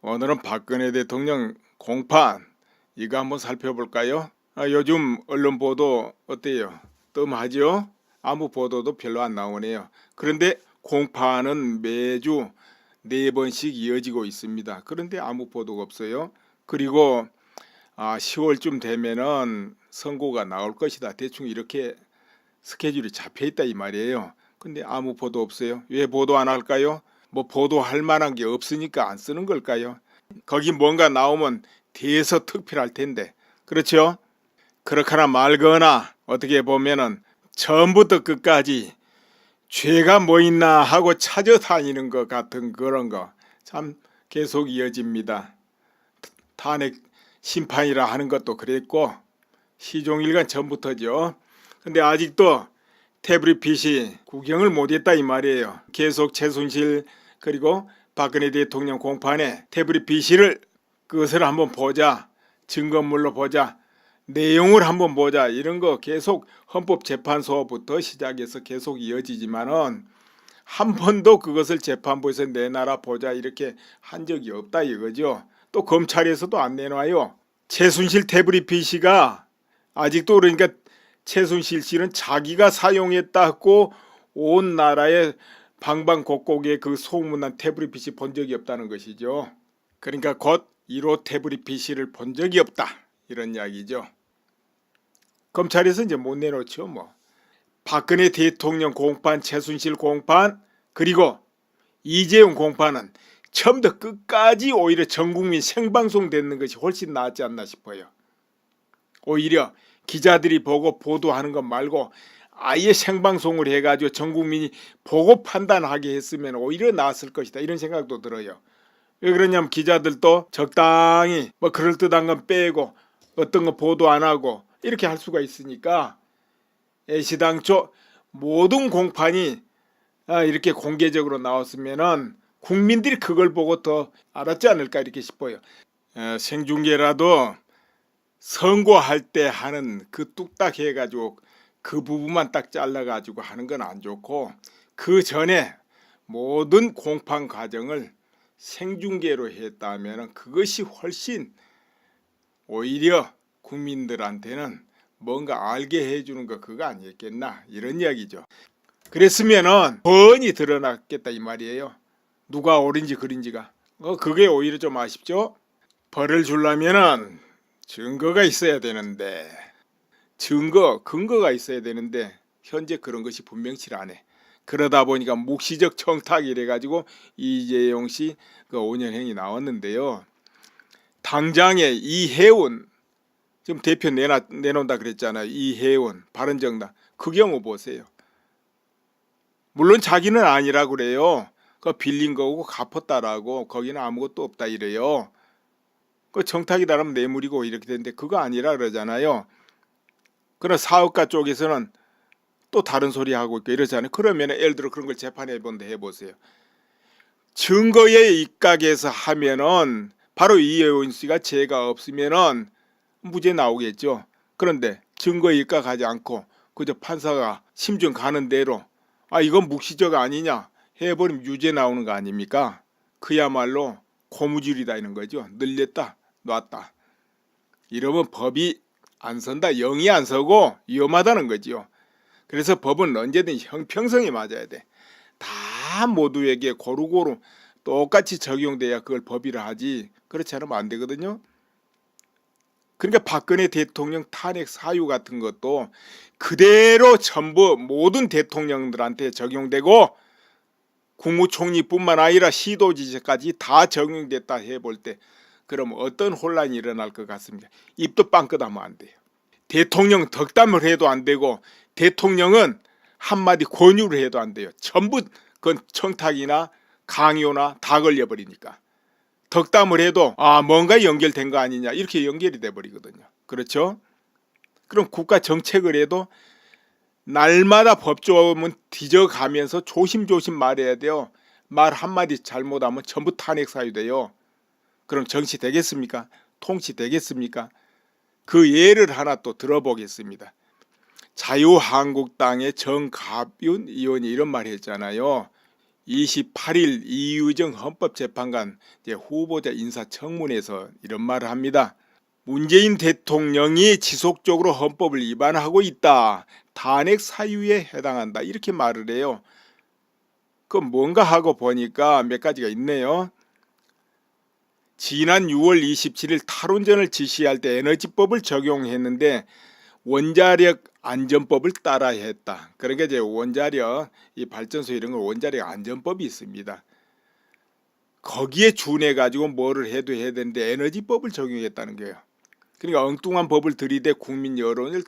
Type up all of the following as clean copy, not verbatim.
오늘은 박근혜 대통령 공판 이거 한번 살펴볼까요? 요즘 언론 보도 어때요? 뜸하죠? 아무 보도도 별로 안 나오네요. 그런데 공판은 매주 4번씩 이어지고 있습니다. 그런데 아무 보도가 없어요. 그리고 10월쯤 되면은 선고가 나올 것이다. 대충 이렇게 스케줄이 잡혀 있다 이 말이에요. 근데 아무 보도 없어요. 왜 보도 안 할까요? 뭐 보도할 만한 게 없으니까 안 쓰는 걸까요? 거기 뭔가 나오면 대서특필할 텐데, 그렇죠? 그렇거나 말거나 어떻게 보면은 처음부터 끝까지 죄가 뭐 있나 하고 찾아다니는 것 같은 그런 거 참 계속 이어집니다. 탄핵 심판이라 하는 것도 그랬고 시종일관 전부터죠. 근데 아직도 태블릿 PC 구경을 못했다 이 말이에요. 계속 최순실 그리고 박근혜 대통령 공판에 태블릿 PC를 그것을 한번 보자, 증거물로 보자, 내용을 한번 보자, 이런 거 계속 헌법재판소부터 시작해서 계속 이어지지만은 한 번도 그것을 재판부에서 내놔라 보자 이렇게 한 적이 없다 이거죠. 또 검찰에서도 안 내놔요. 최순실 태블릿 PC가 아직도, 그러니까 최순실 씨는 자기가 사용했다고 온 나라의 방방곡곡에 그 소문난 태블릿 PC 본 적이 없다는 것이죠. 그러니까 곧 1호 태블릿 PC를 본 적이 없다 이런 이야기죠. 검찰에서 이제 못 내놓죠. 뭐 박근혜 대통령 공판, 최순실 공판, 그리고 이재용 공판은 처음부터 끝까지 오히려 전국민 생방송 되는 것이 훨씬 낫지 않나 싶어요. 오히려 기자들이 보고 보도하는 것 말고 아예 생방송을 해가지고 전 국민이 보고 판단하게 했으면 오히려 나았을 것이다 이런 생각도 들어요. 왜 그러냐면 기자들도 적당히 뭐 그럴듯한 건 빼고 어떤 거 보도 안 하고 이렇게 할 수가 있으니까 애시당초 모든 공판이 이렇게 공개적으로 나왔으면은 국민들이 그걸 보고 더 알았지 않을까 이렇게 싶어요. 생중계라도 선고할 때 하는 그 뚝딱 해가지고 그 부분만 딱 잘라가지고 하는 건 안 좋고 그 전에 모든 공판 과정을 생중계로 했다면 그것이 훨씬 오히려 국민들한테는 뭔가 알게 해주는 거 그거 아니었겠나 이런 이야기죠. 그랬으면은 뻔히 드러났겠다 이 말이에요. 누가 옳은지 그린지가. 그게 오히려 좀 아쉽죠. 벌을 주려면은 증거가 있어야 되는데 근거가 있어야 되는데 현재 그런 것이 분명치 않네. 그러다 보니까 묵시적 청탁이래 가지고 이재용 씨 그 5년형이 나왔는데요. 당장에 이혜원 지금 대표 내놓는다 그랬잖아요. 이혜원 바른정당 그 경우 보세요. 물론 자기는 아니라고 그래요. 그 빌린 거고 갚았다라고 거기는 아무것도 없다 이래요. 그 청탁이다라면 뇌물이고 이렇게 되는데 그거 아니라 그러잖아요. 그러나 사업가 쪽에서는 또 다른 소리 하고 있고 이러잖아요. 그러면 예를 들어 그런 걸 재판해 본데 해보세요. 증거에 입각해서 하면은 바로 이혜원 씨가 죄가 없으면은 무죄 나오겠죠. 그런데 증거에 입각하지 않고 그저 판사가 심증 가는 대로 이건 묵시적 아니냐 해버리면 유죄 나오는 거 아닙니까? 그야말로 고무줄이다 이런 거죠. 늘렸다 놨다 이러면 법이 안 선다, 영이 안 서고 위험하다는 거지요. 그래서 법은 언제든 형평성에 맞아야 돼. 다 모두에게 고루고루 똑같이 적용돼야 그걸 법이라 하지 그렇지 않으면 안 되거든요. 그러니까 박근혜 대통령 탄핵 사유 같은 것도 그대로 전부 모든 대통령들한테 적용되고 국무총리뿐만 아니라 시도지사까지 다 적용됐다 해볼 때 그럼 어떤 혼란이 일어날 것 같습니다. 입도 빵긋 하면 안 돼요. 대통령 덕담을 해도 안 되고 대통령은 한마디 권유를 해도 안 돼요. 전부 그건 청탁이나 강요나 다 걸려버리니까. 덕담을 해도 뭔가 연결된 거 아니냐 이렇게 연결이 돼버리거든요. 그렇죠? 그럼 국가 정책을 해도 날마다 법조문 뒤져가면서 조심조심 말해야 돼요. 말 한마디 잘못하면 전부 탄핵 사유 돼요. 그럼 정치 되겠습니까? 통치 되겠습니까? 그 예를 하나 또 들어보겠습니다. 자유한국당의 정갑윤 의원이 이런 말 했잖아요. 28일 이유정 헌법재판관 후보자 인사청문회에서 이런 말을 합니다. 문재인 대통령이 지속적으로 헌법을 위반하고 있다. 탄핵 사유에 해당한다. 이렇게 말을 해요. 그럼 뭔가 하고 보니까 몇 가지가 있네요. 지난 6월 27일 탈원전을 지시할 때 에너지법을 적용했는데 원자력 안전법을 따라야 했다. 그러니까 이제 원자력 이 발전소 이런 거 원자력 안전법이 있습니다. 거기에 준해 가지고 뭐를 해도 해야 되는데 에너지법을 적용했다는 거예요. 그러니까 엉뚱한 법을 들이대 국민 여론을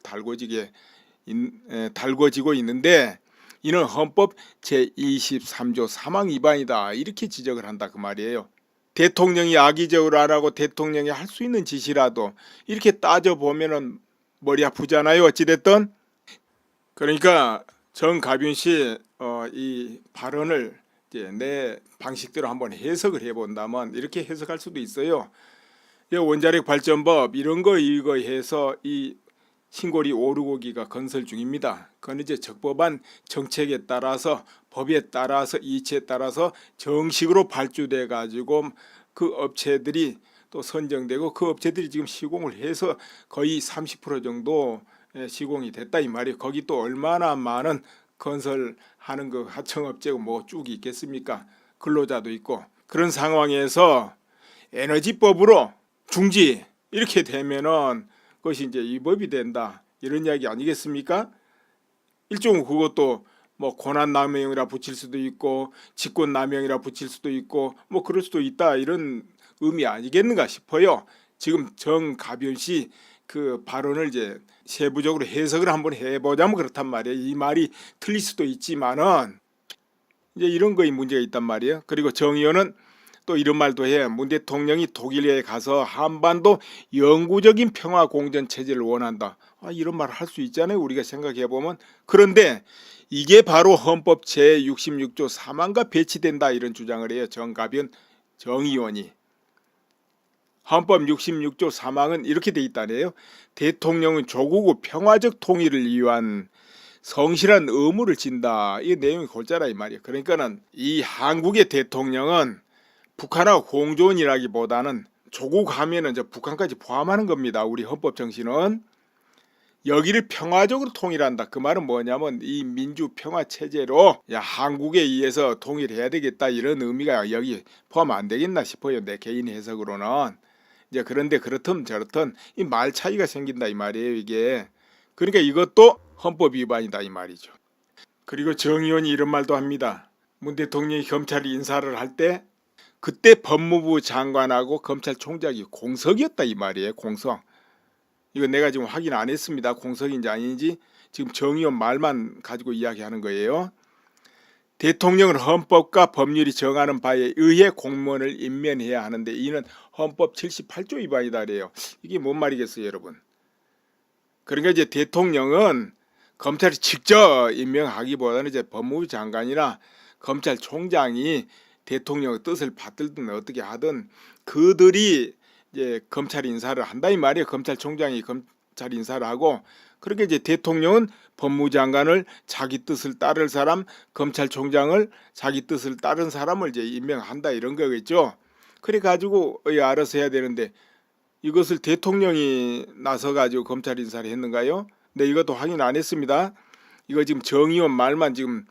달궈지고 있는데 이는 헌법 제23조 사망 위반이다. 이렇게 지적을 한다 그 말이에요. 대통령이 악의적으로 안 하고 대통령이 할 수 있는 짓이라도 이렇게 따져보면은 머리 아프잖아요. 어찌됐든. 그러니까 정가빈 씨 이 발언을 이제 내 방식대로 한번 해석을 해본다면 이렇게 해석할 수도 있어요. 원자력 발전법 이런 거 이거 해서 이 신고리 오르고기가 건설 중입니다. 그건 이제 적법한 정책에 따라서 법에 따라서 이치에 따라서 정식으로 발주돼 가지고 그 업체들이 또 선정되고 그 업체들이 지금 시공을 해서 거의 30% 정도 시공이 됐다 이 말이에요. 거기 또 얼마나 많은 건설하는 그 하청업체고 뭐 쭉 있겠습니까? 근로자도 있고 그런 상황에서 에너지법으로 중지 이렇게 되면은 그것이 이제 위법이 된다 이런 이야기 아니겠습니까? 일종은 그것도 뭐 권한남용이라 붙일 수도 있고 직권남용이라 붙일 수도 있고 뭐 그럴 수도 있다 이런 의미 아니겠는가 싶어요. 지금 정가변 씨 그 발언을 이제 세부적으로 해석을 한번 해보자면 그렇단 말이에요. 이 말이 틀릴 수도 있지만은 이제 이런 거에 문제가 있단 말이에요. 그리고 정 의원은 또 이런 말도 해. 문 대통령이 독일에 가서 한반도 영구적인 평화 공전 체제를 원한다. 이런 말 할 수 있잖아요. 우리가 생각해 보면. 그런데 이게 바로 헌법 제66조 3항과 배치된다 이런 주장을 해요. 정가변 정 의원이. 헌법 66조 3항은 이렇게 돼 있다네요. 대통령은 조국 평화적 통일을 위한 성실한 의무를 진다. 이 내용이 골자라 이 말이에요. 그러니까는 이 한국의 대통령은 북한하고 공존이라기보다는 조국 하면은 북한까지 포함하는 겁니다. 우리 헌법 정신은 여기를 평화적으로 통일한다. 그 말은 뭐냐면 이 민주 평화 체제로 한국에 의해서 통일해야 되겠다 이런 의미가 여기 포함 안 되겠나 싶어요. 내 개인 해석으로는. 이제 그런데 그렇든 저렇든 이 말 차이가 생긴다 이 말이에요. 이게 그러니까 이것도 헌법 위반이다 이 말이죠. 그리고 정 의원이 이런 말도 합니다. 문 대통령이 검찰 인사를 할 때 그때 법무부 장관하고 검찰총장이 공석이었다 이 말이에요. 공석. 이거 내가 지금 확인 안 했습니다. 공석인지 아닌지 지금 정 의원 말만 가지고 이야기하는 거예요. 대통령은 헌법과 법률이 정하는 바에 의해 공무원을 임명해야 하는데 이는 헌법 78조 위반이다 그래요. 이게 뭔 말이겠어요 여러분. 그러니까 이제 대통령은 검찰이 직접 임명하기보다는 이제 법무부 장관이나 검찰총장이 대통령의 뜻을 받들든 어떻게 하든 그들이 이제 검찰 인사를 한다 이 말이에요. 검찰총장이 검찰 인사를 하고 그렇게 이제 대통령은 법무장관을 자기 뜻을 따를 사람, 검찰총장을 자기 뜻을 따른 사람을 이제 임명한다 이런 거겠죠. 그래 가지고 알아서 해야 되는데 이것을 대통령이 나서 가지고 검찰 인사를 했는가요? 네, 이것도 확인 안 했습니다. 이거 지금 정 의원 말만 지금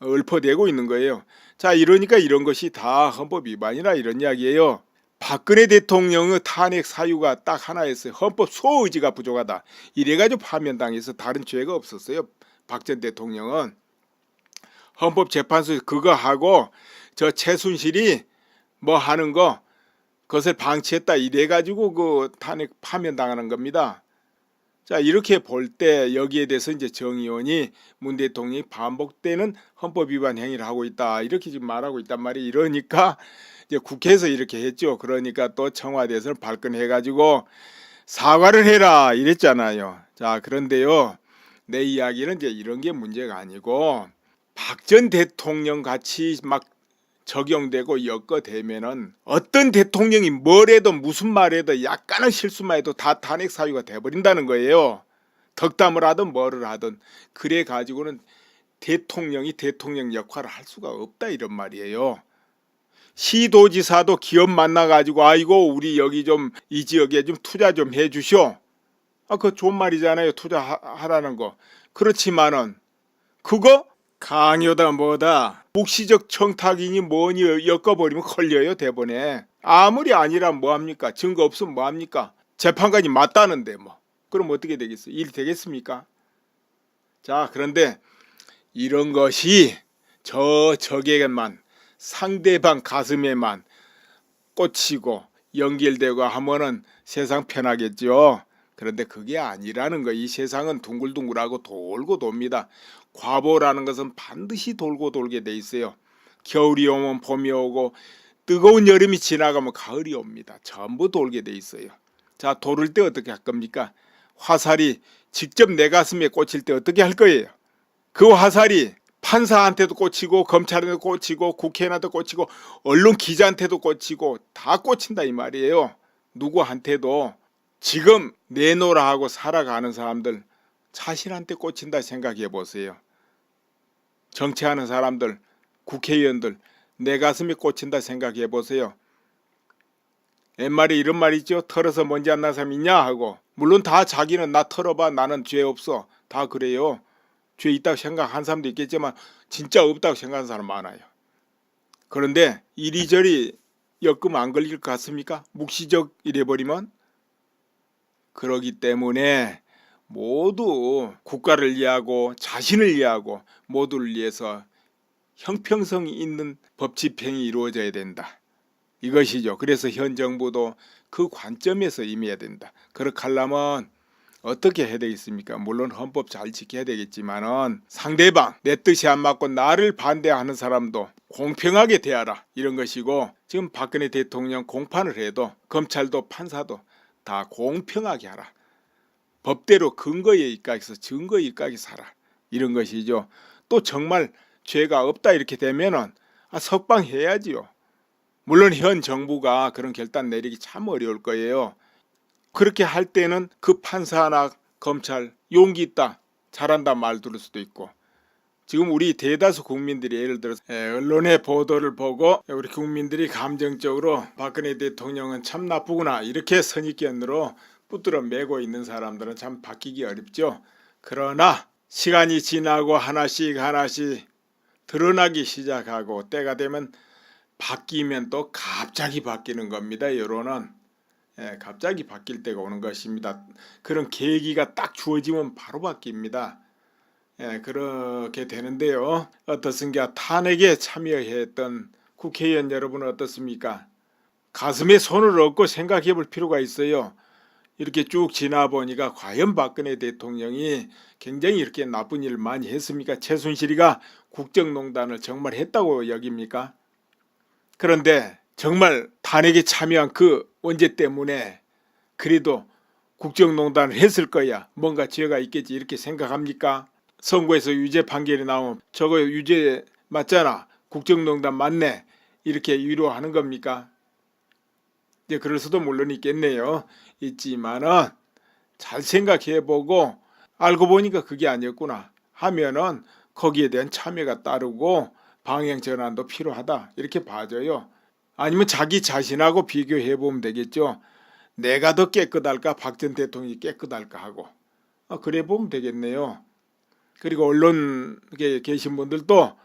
읊어대고 있는 거예요. 자, 이러니까 이런 것이 다 헌법 위반이라 이런 이야기예요. 박근혜 대통령의 탄핵 사유가 딱 하나였어요. 헌법 소의지가 부족하다. 이래가지고 파면당해서 다른 죄가 없었어요. 박 전 대통령은. 헌법재판소에서 그거 하고 저 최순실이 뭐 하는 거 그것을 방치했다 이래가지고 그 탄핵 파면당하는 겁니다. 자, 이렇게 볼 때 여기에 대해서 이제 정 의원이 문 대통령이 반복되는 헌법 위반 행위를 하고 있다 이렇게 지금 말하고 있단 말이에요. 이러니까 이제 국회에서 이렇게 했죠. 그러니까 또 청와대에서 발끈해가지고 사과를 해라 이랬잖아요. 자, 그런데요 내 이야기는 이제 이런 게 문제가 아니고 박 전 대통령 같이 막 적용되고 엮어대면은 어떤 대통령이 뭘 해도 무슨 말 해도 약간의 실수만 해도 다 탄핵 사유가 돼버린다는 거예요. 덕담을 하든 뭐를 하든 그래 가지고는 대통령이 대통령 역할을 할 수가 없다 이런 말이에요. 시도지사도 기업 만나가지고 아이고 우리 여기 좀 이 지역에 좀 투자 좀 해주시오. 그거 좋은 말이잖아요. 투자하라는 거. 그렇지만은 그거 강요다 뭐다 묵시적 청탁이니 뭐니 엮어버리면 걸려요 대본에. 아무리 아니라면 뭐합니까? 증거 없으면 뭐합니까? 재판까지 맞다는데 뭐 그럼 어떻게 되겠어요? 일이 되겠습니까? 자, 그런데 이런 것이 적에게만 상대방 가슴에만 꽂히고 연결되고 하면은 세상 편하겠죠. 그런데 그게 아니라는 거. 이 세상은 둥글둥글하고 돌고 돕니다. 과보라는 것은 반드시 돌고 돌게 돼 있어요. 겨울이 오면 봄이 오고 뜨거운 여름이 지나가면 가을이 옵니다. 전부 돌게 돼 있어요. 자, 돌을 때 어떻게 할 겁니까? 화살이 직접 내 가슴에 꽂힐 때 어떻게 할 거예요? 그 화살이 판사한테도 꽂히고 검찰한테도 꽂히고 국회의원한테도 꽂히고 언론 기자한테도 꽂히고 다 꽂힌다 이 말이에요. 누구한테도. 지금 내놓으라 하고 살아가는 사람들 자신한테 꽂힌다 생각해 보세요. 정치하는 사람들, 국회의원들 내 가슴에 꽂힌다 생각해 보세요. 옛말에 이런 말 있죠. 털어서 먼지 안 난 사람 있냐 하고. 물론 다 자기는 나 털어봐 나는 죄 없어 다 그래요. 죄 있다고 생각한 사람도 있겠지만 진짜 없다고 생각하는 사람 많아요. 그런데 이리저리 엮으면 안 걸릴 것 같습니까? 묵시적 이래버리면. 그러기 때문에 모두 국가를 위하고 자신을 위하고 모두를 위해서 형평성이 있는 법 집행이 이루어져야 된다. 이것이죠. 그래서 현 정부도 그 관점에서 임해야 된다. 그렇게 하려면 어떻게 해야 되겠습니까? 물론 헌법 잘 지켜야 되겠지만은 상대방 내 뜻이 안 맞고 나를 반대하는 사람도 공평하게 대하라 이런 것이고, 지금 박근혜 대통령 공판을 해도 검찰도 판사도 다 공평하게 하라. 법대로 근거에 입각해서 증거에 입각해서 하라 이런 것이죠. 또 정말 죄가 없다 이렇게 되면은 석방해야지요. 물론 현 정부가 그런 결단 내리기 참 어려울 거예요. 그렇게 할 때는 그 판사나 검찰 용기 있다 잘한다 말 들을 수도 있고, 지금 우리 대다수 국민들이 예를 들어서 언론의 보도를 보고 우리 국민들이 감정적으로 박근혜 대통령은 참 나쁘구나 이렇게 선입견으로 붙들어 매고 있는 사람들은 참 바뀌기 어렵죠. 그러나 시간이 지나고 하나씩 드러나기 시작하고 때가 되면 바뀌면 또 갑자기 바뀌는 겁니다. 여론은 갑자기 바뀔 때가 오는 것입니다. 그런 계기가 딱 주어지면 바로 바뀝니다. 그렇게 되는데요. 어떻습니까? 탄핵에 참여했던 국회의원 여러분은 어떻습니까? 가슴에 손을 얹고 생각해 볼 필요가 있어요. 이렇게 쭉 지나 보니까 과연 박근혜 대통령이 굉장히 이렇게 나쁜 일을 많이 했습니까? 최순실이가 국정농단을 정말 했다고 여깁니까? 그런데 정말 탄핵에 참여한 그 원죄 때문에 그래도 국정농단을 했을 거야. 뭔가 죄가 있겠지 이렇게 생각합니까? 선고에서 유죄 판결이 나오면 저거 유죄 맞잖아. 국정농단 맞네. 이렇게 위로하는 겁니까? 이제 그럴 수도 물론 있겠네요. 있지만은 잘 생각해보고 알고 보니까 그게 아니었구나 하면은 거기에 대한 참여가 따르고 방향 전환도 필요하다 이렇게 봐줘요. 아니면 자기 자신하고 비교해보면 되겠죠. 내가 더 깨끗할까 박 전 대통령이 깨끗할까 하고 그래 보면 되겠네요. 그리고 언론에 계신 분들도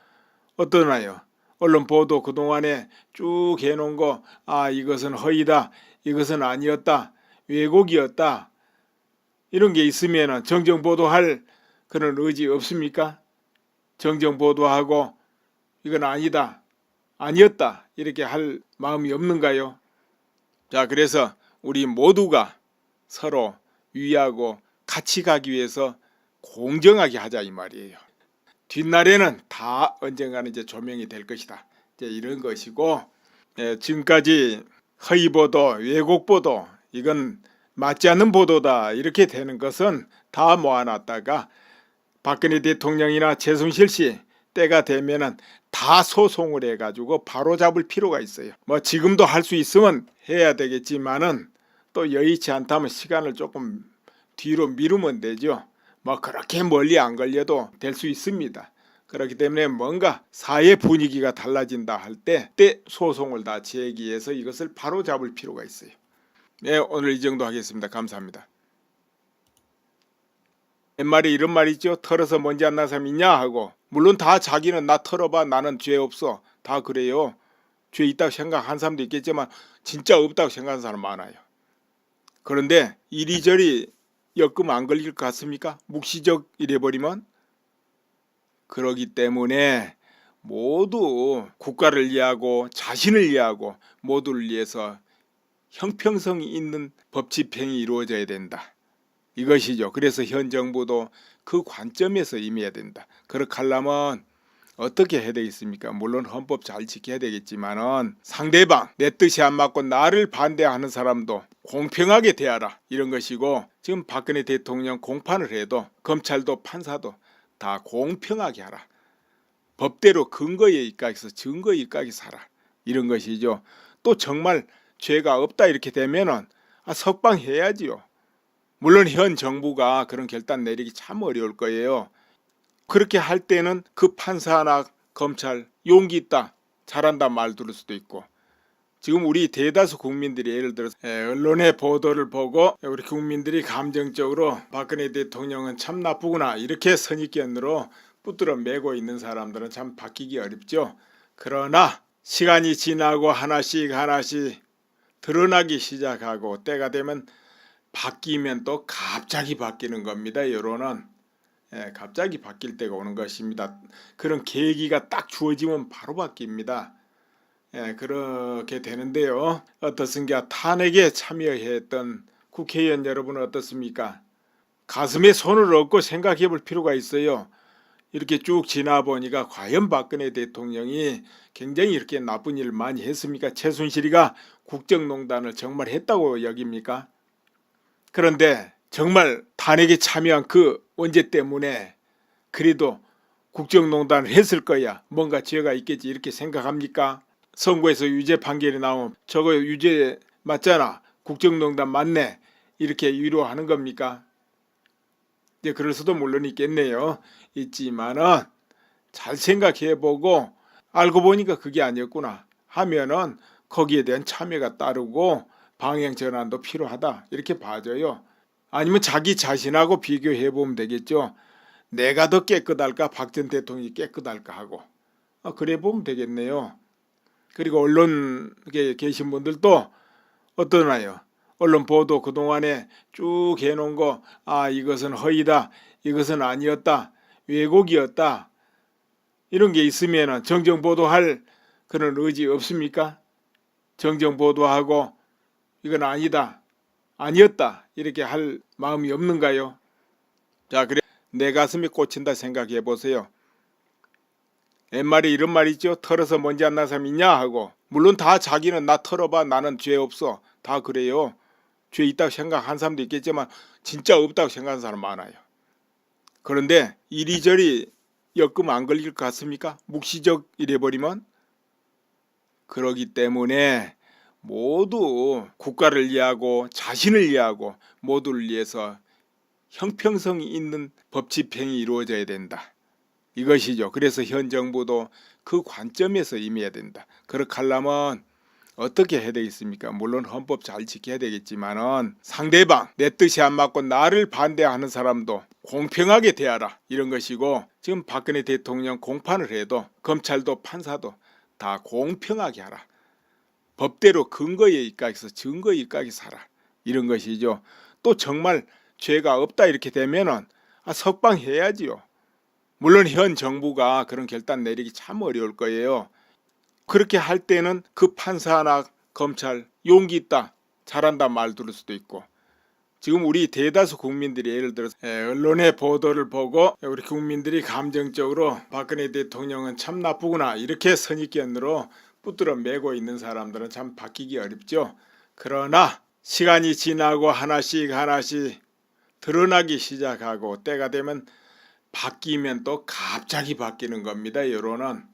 어떠나요? 언론 보도 그동안에 쭉 해놓은 거 이것은 허위다 이것은 아니었다 왜곡이었다 이런 게 있으면 정정 보도할 그런 의지 없습니까? 정정 보도하고 이건 아니다 아니었다 이렇게 할 마음이 없는가요? 자, 그래서 우리 모두가 서로 위하고 같이 가기 위해서 공정하게 하자 이 말이에요. 뒷날에는 다 언젠가는 이제 조명이 될 것이다 이제 이런 것이고, 지금까지 허위 보도 왜곡 보도 이건 맞지 않는 보도다 이렇게 되는 것은 다 모아놨다가 박근혜 대통령이나 최순실 씨 때가 되면은 다 소송을 해가지고 바로 잡을 필요가 있어요. 뭐 지금도 할 수 있으면 해야 되겠지만은 또 여의치 않다면 시간을 조금 뒤로 미루면 되죠. 뭐 그렇게 멀리 안 걸려도 될 수 있습니다. 그렇기 때문에 뭔가 사회 분위기가 달라진다 할 때 소송을 다 제기해서 이것을 바로잡을 필요가 있어요. 네, 오늘 이 정도 하겠습니다. 감사합니다. 옛말에 이런 말 있죠. 털어서 먼지 안 난 사람 있냐 하고. 물론 다 자기는 나 털어봐 나는 죄 없어. 다 그래요. 죄 있다고 생각한 사람도 있겠지만 진짜 없다고 생각하는 사람 많아요. 그런데 이리저리 엮으면 안 걸릴 것 같습니까? 묵시적 이래버리면. 그러기 때문에 모두 국가를 위하고 자신을 위하고 모두를 위해서 형평성이 있는 법 집행이 이루어져야 된다. 이것이죠. 그래서 현 정부도 그 관점에서 임해야 된다. 그렇게 하려면 어떻게 해야 되겠습니까? 물론 헌법 잘 지켜야 되겠지만은 상대방 내 뜻이 안 맞고 나를 반대하는 사람도 공평하게 대하라 이런 것이고, 지금 박근혜 대통령 공판을 해도 검찰도 판사도 다 공평하게 하라. 법대로 근거에 입각해서 증거에 입각해서 하라 이런 것이죠. 또 정말 죄가 없다 이렇게 되면은 석방해야지요. 물론 현 정부가 그런 결단 내리기 참 어려울 거예요. 그렇게 할 때는 그 판사나 검찰 용기 있다 잘한다 말 들을 수도 있고, 지금 우리 대다수 국민들이 예를 들어서 언론의 보도를 보고 우리 국민들이 감정적으로 박근혜 대통령은 참 나쁘구나 이렇게 선입견으로 붙들어 매고 있는 사람들은 참 바뀌기 어렵죠. 그러나 시간이 지나고 하나씩 드러나기 시작하고 때가 되면 바뀌면 또 갑자기 바뀌는 겁니다. 여론은 갑자기 바뀔 때가 오는 것입니다. 그런 계기가 딱 주어지면 바로 바뀝니다. 그렇게 되는데요. 어떻습니까? 탄핵에 참여했던 국회의원 여러분은 어떻습니까? 가슴에 손을 얹고 생각해 볼 필요가 있어요. 이렇게 쭉 지나 보니까 과연 박근혜 대통령이 굉장히 이렇게 나쁜 일을 많이 했습니까? 최순실이가 국정농단을 정말 했다고 여깁니까? 그런데 정말 탄핵에 참여한 그 원죄 때문에 그래도 국정농단을 했을 거야. 뭔가 죄가 있겠지 이렇게 생각합니까? 선고에서 유죄 판결이 나오면 저거 유죄 맞잖아. 국정농단 맞네. 이렇게 위로하는 겁니까? 이제 그럴 수도 물론 있겠네요. 있지만은 잘 생각해보고 알고 보니까 그게 아니었구나 하면은 거기에 대한 참여가 따르고 방향 전환도 필요하다 이렇게 봐줘요. 아니면 자기 자신하고 비교해보면 되겠죠. 내가 더 깨끗할까 박 전 대통령이 깨끗할까 하고 그래 보면 되겠네요. 그리고 언론에 계신 분들도 어떠나요? 언론 보도 그동안에 쭉 해놓은 거 이것은 허위다 이것은 아니었다 왜곡이었다 이런 게 있으면 정정 보도할 그런 의지 없습니까? 정정 보도하고 이건 아니다 아니었다 이렇게 할 마음이 없는가요? 자, 그래 내 가슴이 꽂힌다 생각해 보세요. 옛말에 이런 말 있죠. 털어서 먼지 안 난 사람 있냐 하고. 물론 다 자기는 나 털어봐 나는 죄 없어 다 그래요. 죄 있다고 생각한 사람도 있겠지만 진짜 없다고 생각하는 사람 많아요. 그런데 이리저리 엮으면 안 걸릴 것 같습니까? 묵시적 이래버리면. 그러기 때문에 모두 국가를 위하고 자신을 위하고 모두를 위해서 형평성이 있는 법 집행이 이루어져야 된다. 이것이죠. 그래서 현 정부도 그 관점에서 임해야 된다. 그렇게 하려면 어떻게 해야 되겠습니까? 물론 헌법 잘 지켜야 되겠지만은 상대방 내 뜻이 안 맞고 나를 반대하는 사람도 공평하게 대하라 이런 것이고, 지금 박근혜 대통령 공판을 해도 검찰도 판사도 다 공평하게 하라. 법대로 근거에 입각해서 증거에 입각해서 하라 이런 것이죠. 또 정말 죄가 없다 이렇게 되면은 석방해야지요. 물론 현 정부가 그런 결단 내리기 참 어려울 거예요. 그렇게 할 때는 그 판사나 검찰 용기 있다 잘한다 말 들을 수도 있고, 지금 우리 대다수 국민들이 예를 들어서 언론의 보도를 보고 우리 국민들이 감정적으로 박근혜 대통령은 참 나쁘구나 이렇게 선입견으로 붙들어 매고 있는 사람들은 참 바뀌기 어렵죠. 그러나 시간이 지나고 하나씩 드러나기 시작하고 때가 되면 바뀌면 또 갑자기 바뀌는 겁니다. 여론은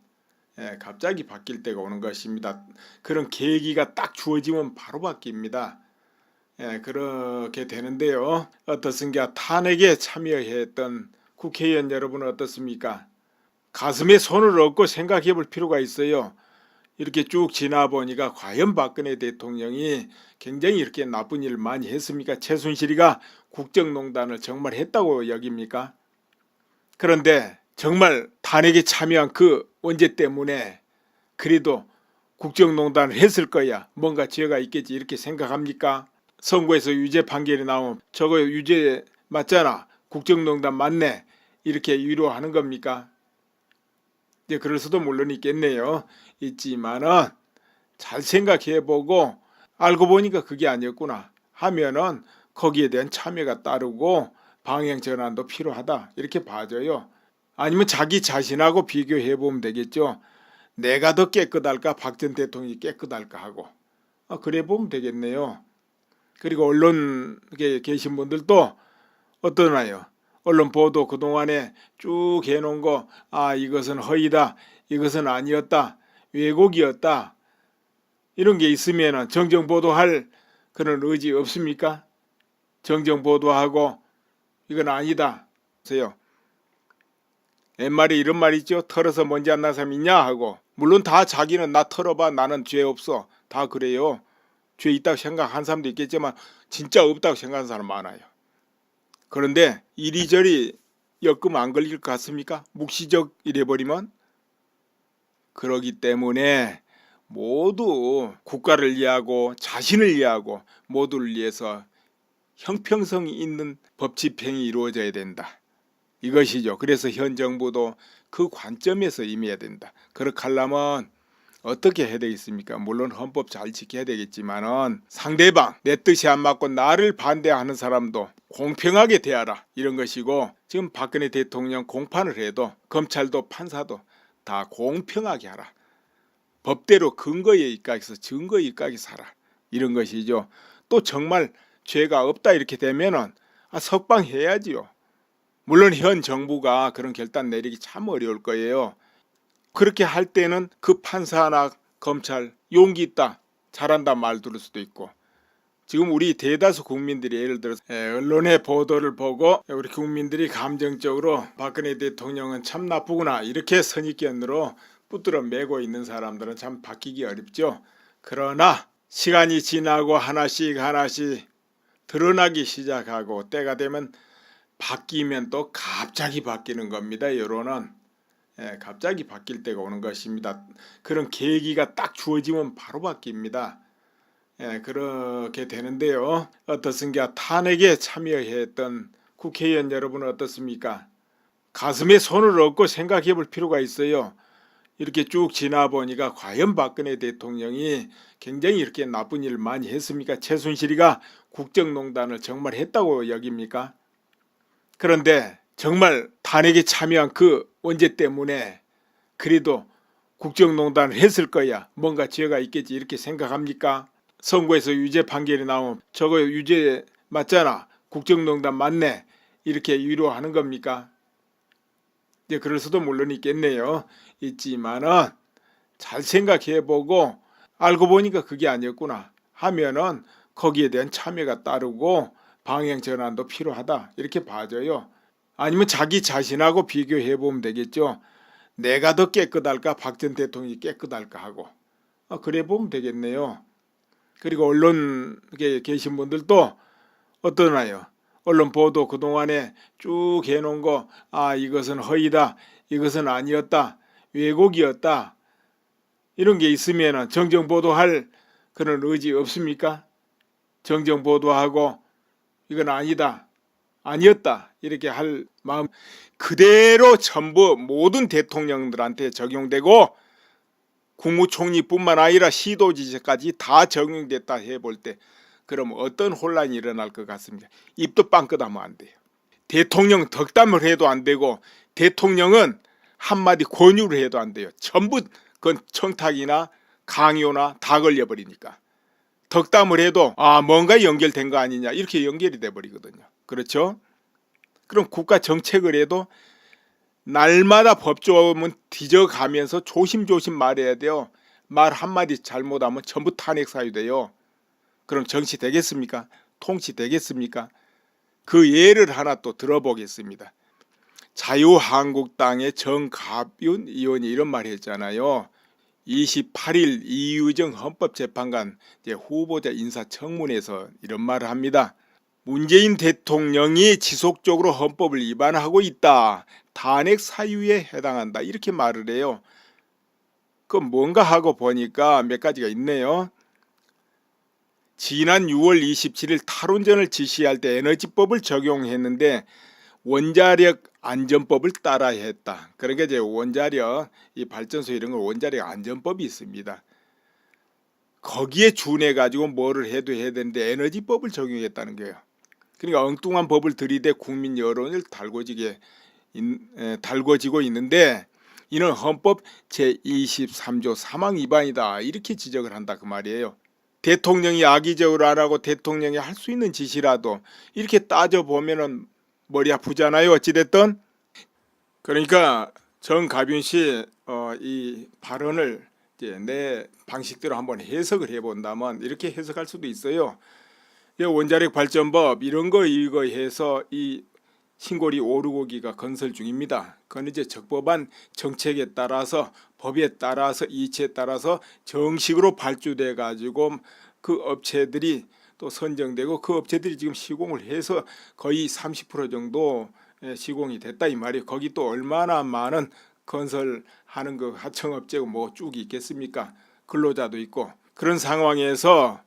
갑자기 바뀔 때가 오는 것입니다. 그런 계기가 딱 주어지면 바로 바뀝니다. 그렇게 되는데요. 어떻습니까? 탄핵에 참여했던 국회의원 여러분은 어떻습니까? 가슴에 손을 얹고 생각해 볼 필요가 있어요. 이렇게 쭉 지나 보니까 과연 박근혜 대통령이 굉장히 이렇게 나쁜 일을 많이 했습니까? 최순실이가 국정농단을 정말 했다고 여깁니까? 그런데 정말 탄핵에 참여한 그 원죄 때문에 그래도 국정농단을 했을 거야. 뭔가 죄가 있겠지 이렇게 생각합니까? 선고에서 유죄 판결이 나오면 저거 유죄 맞잖아. 국정농단 맞네. 이렇게 위로하는 겁니까? 이제 그럴 수도 물론 있겠네요. 있지만은 잘 생각해보고 알고 보니까 그게 아니었구나 하면은 거기에 대한 참여가 따르고 방향 전환도 필요하다 이렇게 봐줘요. 아니면 자기 자신하고 비교해보면 되겠죠. 내가 더 깨끗할까 박 전 대통령이 깨끗할까 하고 그래 보면 되겠네요. 그리고 언론에 계신 분들도 어떠나요? 언론 보도 그동안에 쭉 해놓은 거 이것은 허위다 이것은 아니었다 왜곡이었다 이런 게 있으면 정정 보도할 그런 의지 없습니까? 정정 보도하고 이건 아니다 하세요. 옛말에 이런 말 있죠. 털어서 먼지 안 난 사람 있냐 하고. 물론 다 자기는 나 털어봐 나는 죄 없어 다 그래요. 죄 있다고 생각한 사람도 있겠지만 진짜 없다고 생각하는 사람 많아요. 그런데 이리저리 엮으면 안 걸릴 것 같습니까? 묵시적 이래버리면. 그러기 때문에 모두 국가를 위하고 자신을 위하고 모두를 위해서 형평성이 있는 법 집행이 이루어져야 된다. 이것이죠. 그래서 현 정부도 그 관점에서 임해야 된다. 그렇게 하려면 어떻게 해야 되겠습니까? 물론 헌법 잘 지켜야 되겠지만은 상대방 내 뜻이 안 맞고 나를 반대하는 사람도 공평하게 대하라 이런 것이고 지금 박근혜 대통령 공판을 해도 검찰도 판사도 다 공평하게 하라. 법대로 근거에 입각해서 증거에 입각해서 하라 이런 것이죠. 또 정말 죄가 없다 이렇게 되면은 석방해야지요. 물론 현 정부가 그런 결단 내리기 참 어려울 거예요. 그렇게 할 때는 그 판사나 검찰 용기 있다 잘한다 말 들을 수도 있고 지금 우리 대다수 국민들이 예를 들어서 언론의 보도를 보고 우리 국민들이 감정적으로 박근혜 대통령은 참 나쁘구나 이렇게 선입견으로 붙들어 매고 있는 사람들은 참 바뀌기 어렵죠. 그러나 시간이 지나고 하나씩 드러나기 시작하고 때가 되면 바뀌면 또 갑자기 바뀌는 겁니다. 여론은 갑자기 바뀔 때가 오는 것입니다. 그런 계기가 딱 주어지면 바로 바뀝니다. 그렇게 되는데요. 어떻습니까? 탄핵에 참여했던 국회의원 여러분은 어떻습니까? 가슴에 손을 얹고 생각해 볼 필요가 있어요. 이렇게 쭉 지나 보니까 과연 박근혜 대통령이 굉장히 이렇게 나쁜 일을 많이 했습니까? 최순실이가 국정농단을 정말 했다고 여깁니까? 그런데 정말 탄핵에 참여한 그 원죄 때문에 그래도 국정농단을 했을 거야. 뭔가 죄가 있겠지 이렇게 생각합니까? 선고에서 유죄 판결이 나오면 저거 유죄 맞잖아. 국정농단 맞네. 이렇게 위로하는 겁니까? 이제 그럴 수도 물론 있겠네요. 있지만은 잘 생각해보고 알고 보니까 그게 아니었구나 하면은 거기에 대한 참여가 따르고 방향 전환도 필요하다 이렇게 봐줘요. 아니면 자기 자신하고 비교해보면 되겠죠. 내가 더 깨끗할까 박 전 대통령이 깨끗할까 하고 그래 보면 되겠네요. 그리고 언론에 계신 분들도 어떠나요? 언론 보도 그동안에 쭉 해놓은 거 이것은 허위다 이것은 아니었다 왜곡이었다 이런 게 있으면 정정 보도할 그런 의지 없습니까? 정정 보도하고 이건 아니다 아니었다 이렇게 할 마음 그대로 전부 모든 대통령들한테 적용되고 국무총리뿐만 아니라 시도지사까지 다 적용됐다 해볼 때 그럼 어떤 혼란이 일어날 것 같습니다. 입도 빵긋하면 안 돼요. 대통령 덕담을 해도 안 되고 대통령은 한마디 권유를 해도 안 돼요. 전부 그건 청탁이나 강요나 다 걸려버리니까. 덕담을 해도 뭔가 연결된 거 아니냐 이렇게 연결이 돼버리거든요. 그렇죠? 그럼 국가 정책을 해도 날마다 법조문 뒤져가면서 조심조심 말해야 돼요. 말 한마디 잘못하면 전부 탄핵 사유돼요. 그럼 정치 되겠습니까? 통치 되겠습니까? 그 예를 하나 또 들어보겠습니다. 자유한국당의 정가윤 의원이 이런 말 했잖아요. 28일 이유정 헌법재판관 후보자 인사청문회에서 이런 말을 합니다. 문재인 대통령이 지속적으로 헌법을 위반하고 있다. 탄핵 사유에 해당한다. 이렇게 말을 해요. 그럼 뭔가 하고 보니까 몇 가지가 있네요. 지난 6월 27일 탈원전을 지시할 때 에너지법을 적용했는데 원자력 안전법을 따라야 했다. 그러니까 이제 원자력 이 발전소 이런 거 원자력 안전법이 있습니다. 거기에 준해 가지고 뭐를 해도 해야 되는데 에너지법을 적용했다는 거예요. 그러니까 엉뚱한 법을 들이대 국민 여론을 달궈지고 있는데 이는 헌법 제23조 사망 위반이다. 이렇게 지적을 한다 그 말이에요. 대통령이 악의적으로 안 하고 대통령이 할 수 있는 짓이라도 이렇게 따져보면은 머리 아프잖아요. 어찌됐든. 그러니까 정가빈 씨 이 발언을 이제 내 방식대로 한번 해석을 해본다면 이렇게 해석할 수도 있어요. 원자력 발전법 이런 거 이거 해서 이 신고리 오르고기가 건설 중입니다. 그건 이제 적법한 정책에 따라서 법에 따라서 이치에 따라서 정식으로 발주돼 가지고 그 업체들이 또 선정되고 그 업체들이 지금 시공을 해서 거의 30% 정도 시공이 됐다 이 말이에요. 거기 또 얼마나 많은 건설하는 그 하청업체고 뭐 쭉 있겠습니까? 근로자도 있고 그런 상황에서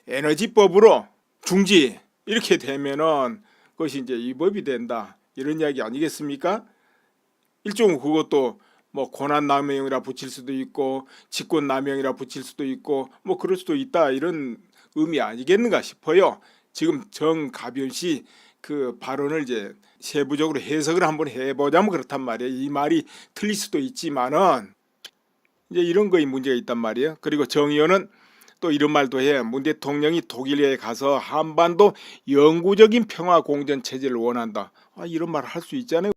에너지법으로 중지 이렇게 되면은 그것이 이제 위법이 된다 이런 이야기 아니겠습니까? 일종 그것도 뭐 권한남용이라 붙일 수도 있고 직권남용이라 붙일 수도 있고 뭐 그럴 수도 있다 이런 의미 아니겠는가 싶어요. 지금 정가변 씨 그 발언을 이제 세부적으로 해석을 한번 해보자면 그렇단 말이에요. 이 말이 틀릴 수도 있지만은 이제 이런 거에 문제가 있단 말이에요. 그리고 정 의원은 또 이런 말도 해. 문 대통령이 독일에 가서 한반도 영구적인 평화 공전 체제를 원한다. 이런 말 할 수 있잖아요.